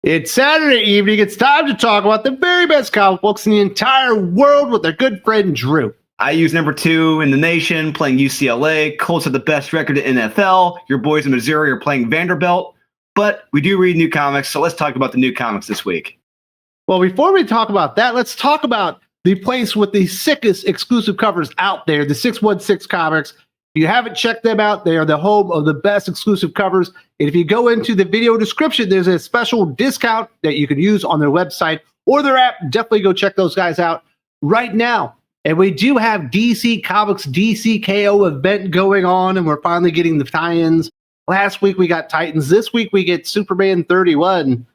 It's Saturday evening. It's time to talk about the very best comic books in the entire world with our good friend Drew. I use number 2 in the nation, playing UCLA. Colts have the best record in NFL. Your boys in Missouri are playing Vanderbilt. But we do read new comics, so let's talk about the new comics this week. Well, before we talk about that, let's talk about the place with the sickest exclusive covers out there, the 616 Comics. If you haven't checked them out, they are the home of the best exclusive covers. And if you go into the video description, there's a special discount that you can use on their website or their app. Definitely go check those guys out right now. And we do have DC Comics DCKO event going on, and we're finally getting the tie-ins. Last week we got Titans. This week we get Superman 31.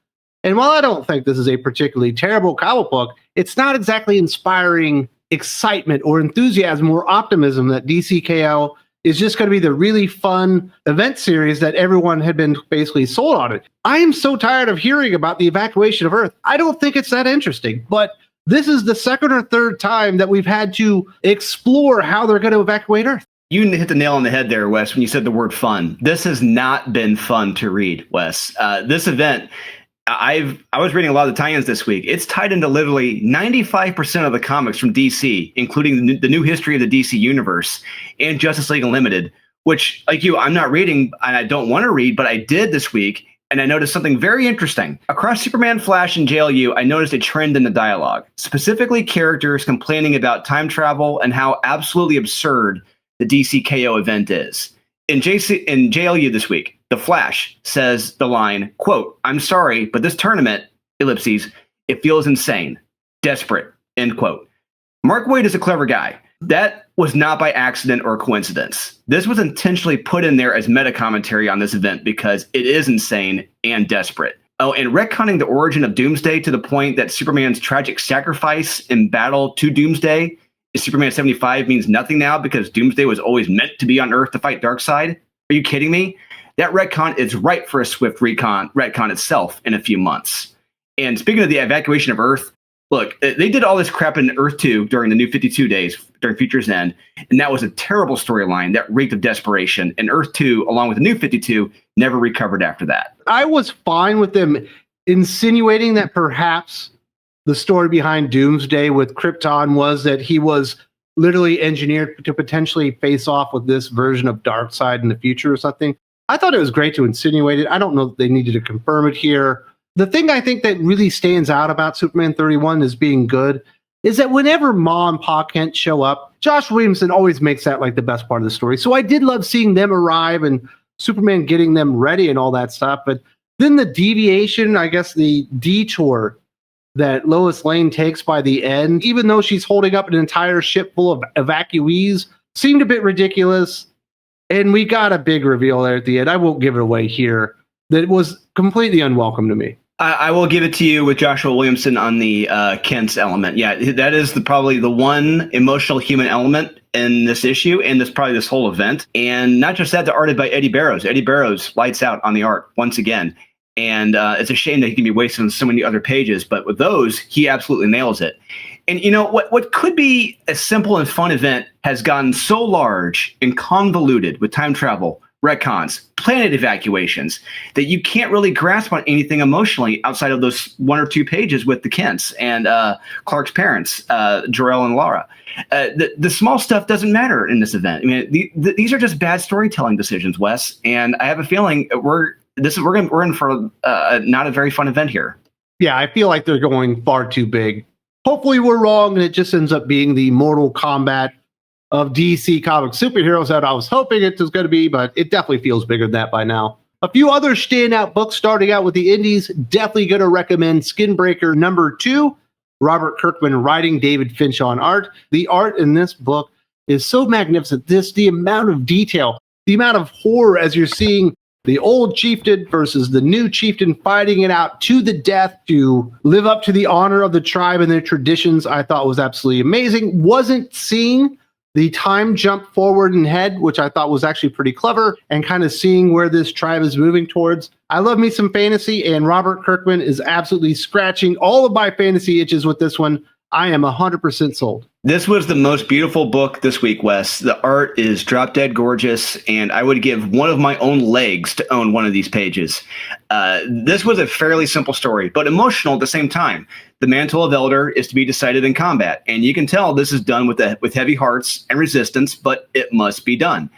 And while I don't think this is a particularly terrible comic book, it's not exactly inspiring excitement or enthusiasm or optimism that DCKO is just going to be the really fun event series that everyone had been basically sold on it. I am so tired of hearing about the evacuation of Earth. I don't think it's that interesting, but this is the second or third time that we've had to explore how they're going to evacuate Earth. You hit the nail on the head there, Wes, when you said the word fun. This has not been fun to read, Wes. This event, I was reading a lot of the tie-ins this week. It's tied into literally 95% of the comics from DC, including the new history of the DC universe and Justice League Unlimited, which, like you, I'm not reading and I don't want to read, but I did this week, and I noticed something very interesting. Across Superman, Flash, and JLU, I noticed a trend in the dialogue, specifically characters complaining about time travel and how absolutely absurd the DCKO event is. In JLU this week, The Flash says the line, quote, "I'm sorry, but this tournament, ellipses, it feels insane, desperate," end quote. Mark Waid is a clever guy. That was not by accident or coincidence. This was intentionally put in there as meta commentary on this event because it is insane and desperate. Oh, and retconning the origin of Doomsday to the point that Superman's tragic sacrifice in battle to Doomsday is Superman 75 means nothing now because Doomsday was always meant to be on Earth to fight Darkseid. Are you kidding me? That retcon is ripe for a swift retcon itself in a few months. And speaking of the evacuation of Earth, look, they did all this crap in Earth 2 during the New 52 days, during Future's End, and that was a terrible storyline that reeked of desperation. And Earth 2, along with the New 52, never recovered after that. I was fine with them insinuating that perhaps the story behind Doomsday with Krypton was that he was literally engineered to potentially face off with this version of Darkseid in the future or something. I thought it was great to insinuate it. I don't know that they needed to confirm it here. The thing I think that really stands out about Superman 31 as being good is that whenever Ma and Pa Kent show up, Josh Williamson always makes that like the best part of the story. So I did love seeing them arrive and Superman getting them ready and all that stuff. But then the deviation, I guess the detour that Lois Lane takes by the end, even though she's holding up an entire ship full of evacuees, seemed a bit ridiculous. And we got a big reveal there at the end. I won't give it away here. That was completely unwelcome to me. I will give it to you with Joshua Williamson on the Kent's element. Yeah, that is probably the one emotional human element in this issue and this whole event. And not just that, they're arted by Eddie Barrows. Eddie Barrows lights out on the art once again. And it's a shame that he can be wasted on so many other pages. But with those, he absolutely nails it. And you know, what could be a simple and fun event has gotten so large and convoluted with time travel, retcons, planet evacuations, that you can't really grasp on anything emotionally outside of those 1 or 2 pages with the Kents and Clark's parents, Jor-El and Lara. The small stuff doesn't matter in this event. I mean, these are just bad storytelling decisions, Wes. And I have a feeling we're in for not a very fun event here. Yeah, I feel like they're going far too big. Hopefully we're wrong and it just ends up being the Mortal Kombat of DC comic superheroes that I was hoping it was going to be, but it definitely feels bigger than that by now. A few other standout books starting out with the indies. Definitely going to recommend Skinbreaker #2. Robert Kirkman writing, David Finch on art. The art in this book is so magnificent. The amount of detail, the amount of horror as you're seeing the old chieftain versus the new chieftain fighting it out to the death to live up to the honor of the tribe and their traditions, I thought was absolutely amazing. Wasn't seeing the time jump forward and head, which I thought was actually pretty clever, and kind of seeing where this tribe is moving towards. I love me some fantasy, and Robert Kirkman is absolutely scratching all of my fantasy itches with this one. I am 100% sold. This was the most beautiful book this week, Wes. The art is drop dead gorgeous, and I would give one of my own legs to own one of these pages. This was a fairly simple story, but emotional at the same time. The mantle of Elder is to be decided in combat, and you can tell this is done with heavy hearts and resistance, but it must be done.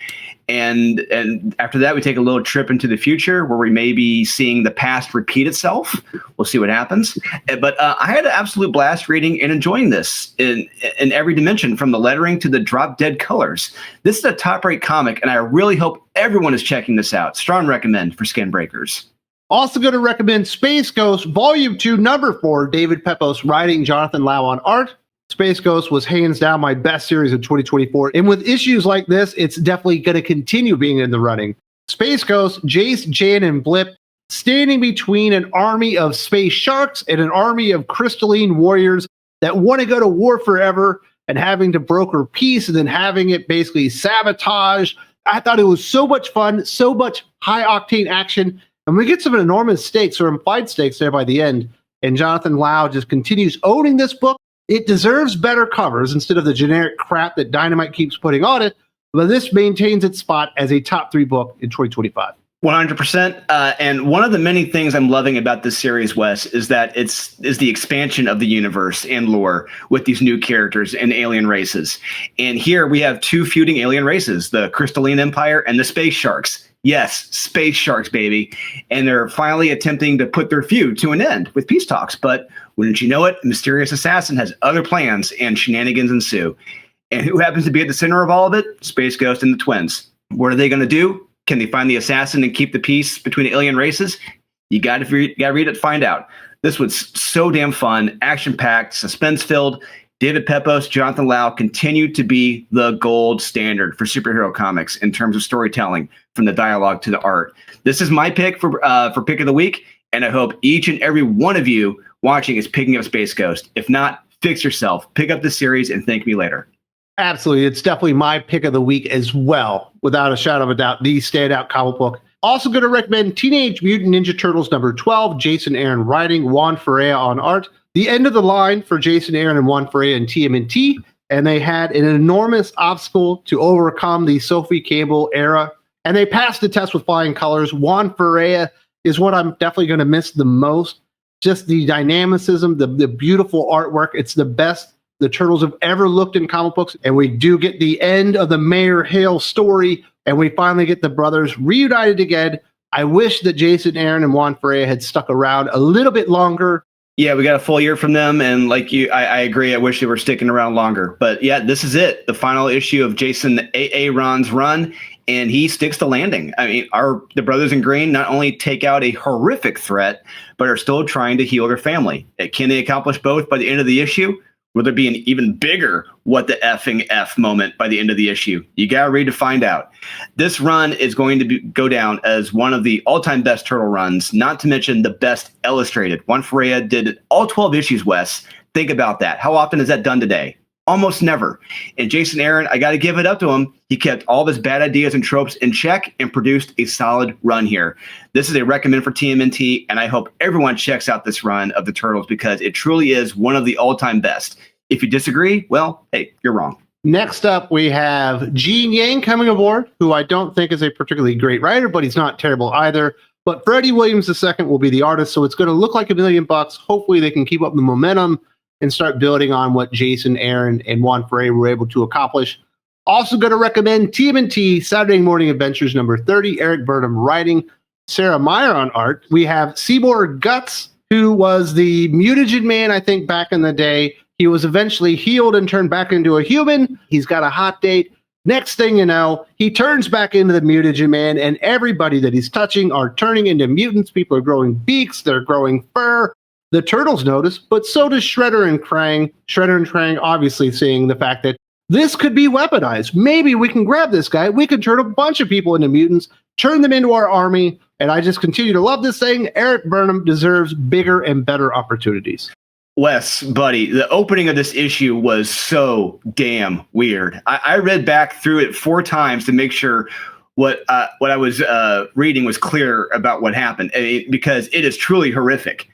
And after that, we take a little trip into the future where we may be seeing the past repeat itself. We'll see what happens. But I had an absolute blast reading and enjoying this in every dimension, from the lettering to the drop dead colors. This is a top-rate comic, and I really hope everyone is checking this out. Strong recommend for Skinbreakers. Also going to recommend Space Ghost Volume 2, Number 4, David Pepos writing, Jonathan Lau on art. Space Ghost was hands down my best series of 2024. And with issues like this, it's definitely going to continue being in the running. Space Ghost, Jace, Jan, and Blip standing between an army of space sharks and an army of crystalline warriors that want to go to war forever and having to broker peace and then having it basically sabotaged. I thought it was so much fun, so much high octane action. And we get some enormous stakes or implied stakes there by the end. And Jonathan Lau just continues owning this book. It deserves better covers instead of the generic crap that Dynamite keeps putting on it, but this maintains its spot as a top 3 book in 2025. 100%. And one of the many things I'm loving about this series, Wes, is that is the expansion of the universe and lore with these new characters and alien races. And here we have 2 feuding alien races, the Crystalline Empire and the Space Sharks. Yes, Space Sharks, baby. And they're finally attempting to put their feud to an end with peace talks. But wouldn't you know it, a mysterious assassin has other plans and shenanigans ensue. And who happens to be at the center of all of it? Space Ghost and the twins. What are they going to do? Can they find the assassin and keep the peace between the alien races? You got to read it to find out. This was so damn fun, action-packed, suspense-filled. David Pepos, Jonathan Lau continue to be the gold standard for superhero comics in terms of storytelling, from the dialogue to the art. This is my pick for pick of the week, and I hope each and every one of you watching is picking up Space Ghost. If not, fix yourself, pick up the series, and thank me later. Absolutely. It's definitely my pick of the week as well, without a shadow of a doubt, the standout comic book. Also going to recommend Teenage Mutant Ninja Turtles number 12, Jason Aaron writing, Juan Ferreira on art. The end of the line for Jason Aaron and Juan Ferreira and TMNT, and they had an enormous obstacle to overcome the Sophie Campbell era, and they passed the test with flying colors. Juan Ferreira is what I'm definitely going to miss the most. Just the dynamicism, the beautiful artwork. It's the best the Turtles have ever looked in comic books, and we do get the end of the Mayor Hale story, and we finally get the brothers reunited again. I wish that Jason Aaron and Juan Ferreira had stuck around a little bit longer. Yeah, we got a full year from them, and like you, I agree. I wish they were sticking around longer. But yeah, this is it, the final issue of Jason Aaron's run, and he sticks the landing. I mean, the brothers in green not only take out a horrific threat, but are still trying to heal their family. Can they accomplish both by the end of the issue? Will there be an even bigger what the effing F moment by the end of the issue? You got to read to find out. This run is going to go down as one of the all-time best Turtle runs, not to mention the best illustrated. Juan Ferreira did all 12 issues, Wes. Think about that. How often is that done today? Almost never. And Jason Aaron, I got to give it up to him. He kept all of his bad ideas and tropes in check and produced a solid run here. This is a recommend for TMNT, and I hope everyone checks out this run of the Turtles because it truly is one of the all-time best. If you disagree, well, hey, you're wrong. Next up, we have Gene Yang coming aboard, who I don't think is a particularly great writer, but he's not terrible either. But Freddie Williams II will be the artist, so it's going to look like $1 million. Hopefully they can keep up the momentum and start building on what Jason Aaron and Juan Ferreira were able to accomplish. Also going to recommend TMNT Saturday Morning Adventures number 30, Eric Burnham writing, Sarah Meyer on art. We have Seymour Guts, who was the mutagen man, I think, back in the day. He was eventually healed and turned back into a human. He's got a hot date. Next thing you know, he turns back into the mutagen man, and everybody that he's touching are turning into mutants. People are growing beaks. They're growing fur. The Turtles notice, but so does Shredder and Krang. Shredder and Krang obviously seeing the fact that this could be weaponized. Maybe we can grab this guy. We can turn a bunch of people into mutants, turn them into our army, and I just continue to love this thing. Eric Burnham deserves bigger and better opportunities. Wes, buddy, the opening of this issue was so damn weird. I read back through it 4 times to make sure what I was reading was clear about what happened, because it is truly horrific.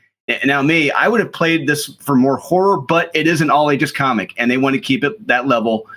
Now, I would have played this for more horror, but it is an all ages comic, and they want to keep it that level,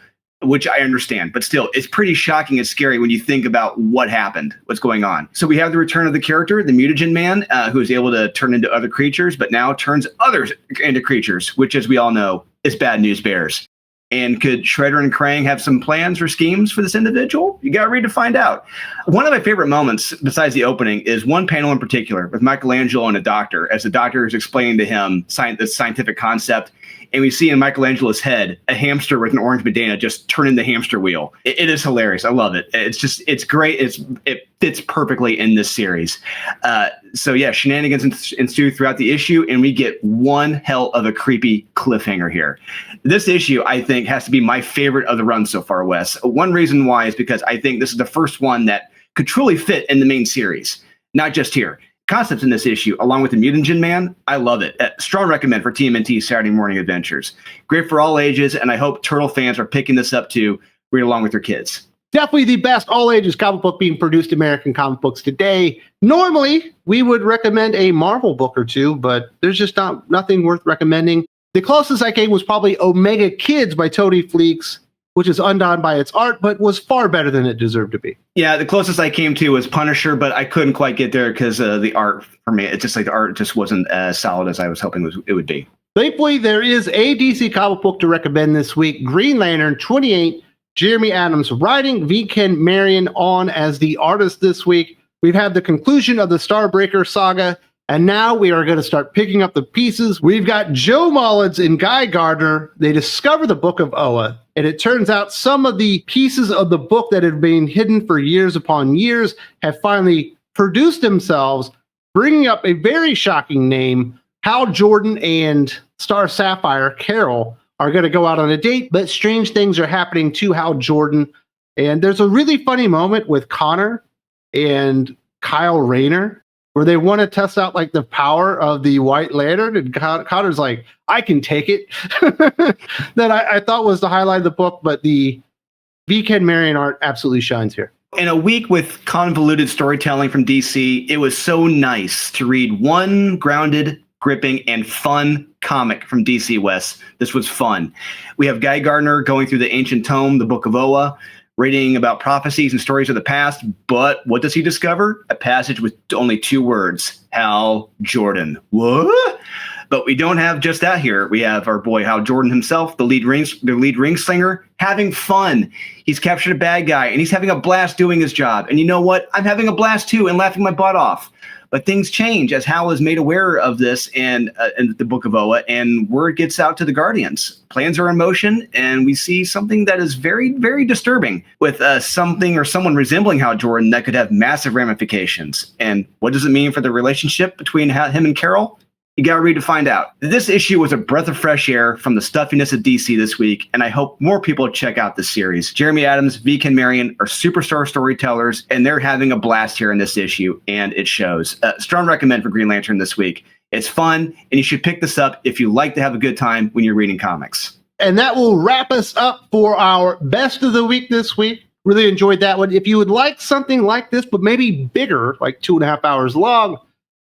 which I understand. But still, it's pretty shocking and scary when you think about what happened, what's going on. So we have the return of the character, the Mutagen Man, who is able to turn into other creatures, but now turns others into creatures, which, as we all know, is bad news bears. And could Shredder and Krang have some plans or schemes for this individual? You got to read to find out. One of my favorite moments, besides the opening, is one panel in particular with Michelangelo and a doctor, as the doctor is explaining to him this scientific concept. And we see in Michelangelo's head a hamster with an orange bandana just turning the hamster wheel. It is hilarious. I love it. It's great. It fits perfectly in this series. So yeah, shenanigans ensue throughout the issue, and we get one hell of a creepy cliffhanger here. This issue, I think, has to be my favorite of the run so far, Wes. One reason why is because I think this is the first one that could truly fit in the main series, not just here. Concepts in this issue, along with the Mutagen Man, I love it. Strong recommend for TMNT Saturday Morning Adventures. Great for all ages, and I hope Turtle fans are picking this up to read along with their kids. Definitely the best all-ages comic book being produced in American comic books today. Normally, we would recommend a Marvel book or two, but there's just nothing worth recommending. The closest I came was probably Omega Kids by Tony Fleeks, which is undone by its art, but was far better than it deserved to be. Yeah, the closest I came to was Punisher, but I couldn't quite get there because the art, for me, it's just like the art just wasn't as solid as I was hoping it would be. Thankfully, there is a DC comic book to recommend this week. Green Lantern 28, Jeremy Adams writing, V. Ken Marion on as the artist this week. We've had the conclusion of the Starbreaker saga, and now we are going to start picking up the pieces. We've got Joe Mullins and Guy Gardner. They discover the Book of Oa, and it turns out some of the pieces of the book that had been hidden for years upon years have finally produced themselves, bringing up a very shocking name. Hal Jordan and Star Sapphire, Carol, are going to go out on a date, but strange things are happening to Hal Jordan. And there's a really funny moment with Connor and Kyle Rayner, where they want to test out like the power of the White Lantern, and Connor's like, I can take it. That I thought was the highlight of the book, but the V. Ken Marion art absolutely shines here. In a week with convoluted storytelling from DC, it was so nice to read one grounded, gripping, and fun comic from DC, Wes. This was fun. We have Guy Gardner going through the ancient tome, the Book of Oa, reading about prophecies and stories of the past, but what does he discover? A passage with only 2 words, Hal Jordan. What? But we don't have just that here. We have our boy Hal Jordan himself, the lead ring slinger, having fun. He's captured a bad guy, and he's having a blast doing his job. And you know what? I'm having a blast too and laughing my butt off. But things change as Hal is made aware of this and in the Book of Oa, and word gets out to the Guardians. Plans are in motion, and we see something that is very, very disturbing with something or someone resembling Hal Jordan that could have massive ramifications. And what does it mean for the relationship between him and Carol? You got to read to find out. This issue was a breath of fresh air from the stuffiness of DC this week, and I hope more people check out this series. Jeremy Adams, V. Ken Marion are superstar storytellers, and they're having a blast here in this issue, and it shows. Strong recommend for Green Lantern this week. It's fun, and you should pick this up if you like to have a good time when you're reading comics. And that will wrap us up for our best of the week this week. Really enjoyed that one. If you would like something like this, but maybe bigger, like 2.5 hours long,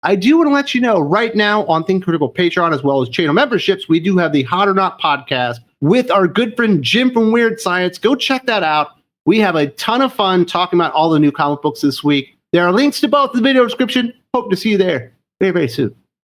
I do want to let you know right now on Think Critical Patreon, as well as channel memberships, we do have the Hot or Not podcast with our good friend Jim from Weird Science. Go check that out. We have a ton of fun talking about all the new comic books this week. There are links to both in the video description. Hope to see you there very, very soon.